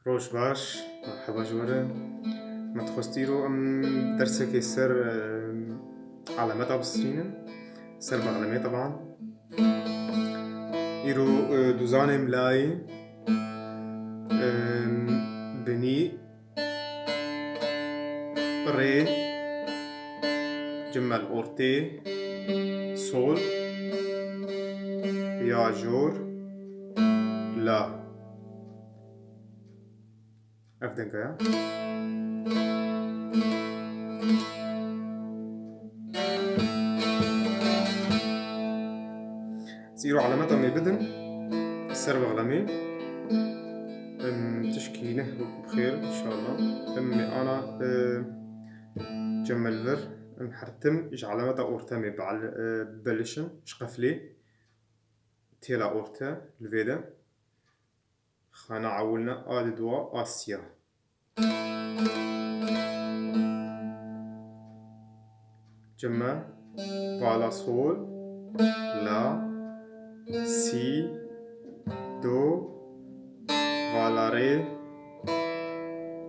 روش باش مرحبا جورا ما تخستيرو ام درسك يسر علامات بسرين سر بغلمي طبعا إيرو دوزاني ملاي بني ري جمل أورتي سول يا جور لا أفدنك يا زيرو علامات أمي بدن السر بغلمي تشكي نهرك بخير إن شاء الله أمي أنا جمل فر محرتم إج علامات أورتامي بلشن شقفلي تيلا أورتا الفيدا خانا عولنا آد دوا آسيا جمع فالا سول لا سي دو فالا ري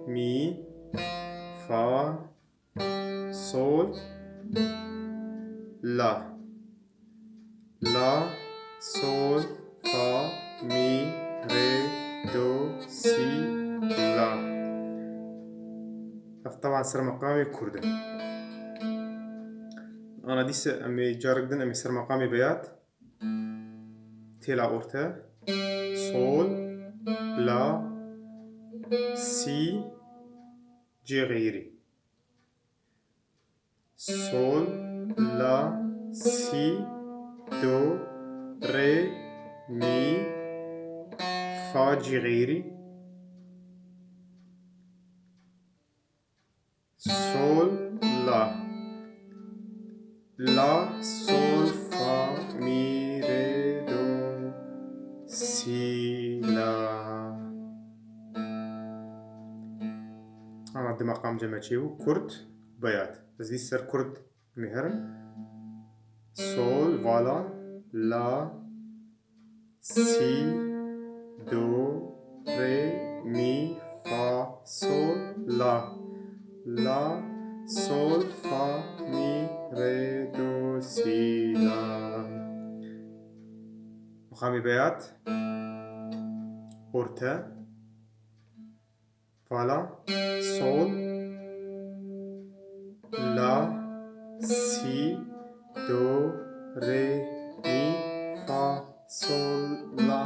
مي فا سول لا لا سول فا مي ري دو سي لا طبعا سر مقامي كردي أنا ديس أمي جارقدن أمي سر مقامي بياد تيلا أورتا سول لا سي جي غيري سول لا سي دو ري مي فا جي غيري سول لا لا سول فا مي ري دو سي لا أنا دي مقام جمعتشيو كرد بياد بس دي سر كرد مهرن سول فالا لا سي دو ري مي فا سول لا لا سول فا مي ري دو سي لا مقامي بيات أورتا فالا سول لا سي دو ري مي فا سول لا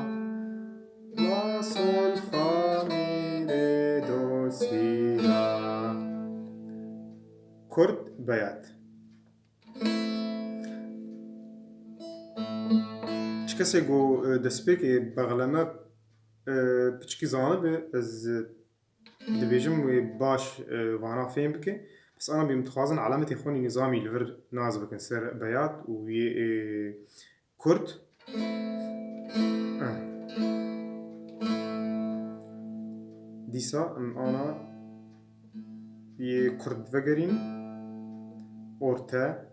لا سول فا مي ري دو سي لا كرد بيات چکسی گو دسپیک بغلما بچکی زانه به از دبیجم و باش وانا فهم بکه بس أنا بمتخازن علامة إخواني نظامي الفر ناز بكن سر بياد و كرد ديسا أنا كرد فقرين أورتا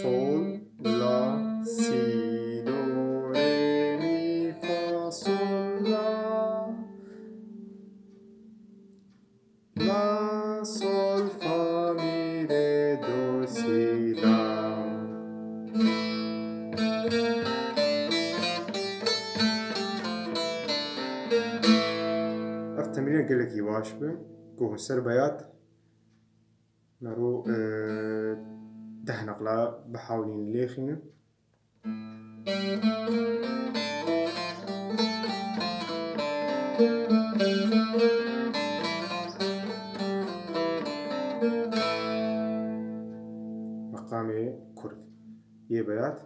سول لا سي دو ري مي فا سول لا لا سول فا مي ري دو سي لا التمرين قال لك يواشبه كوه سر بيات نرو ده نقلا بحاولين ليخين مقامي كرد يبيات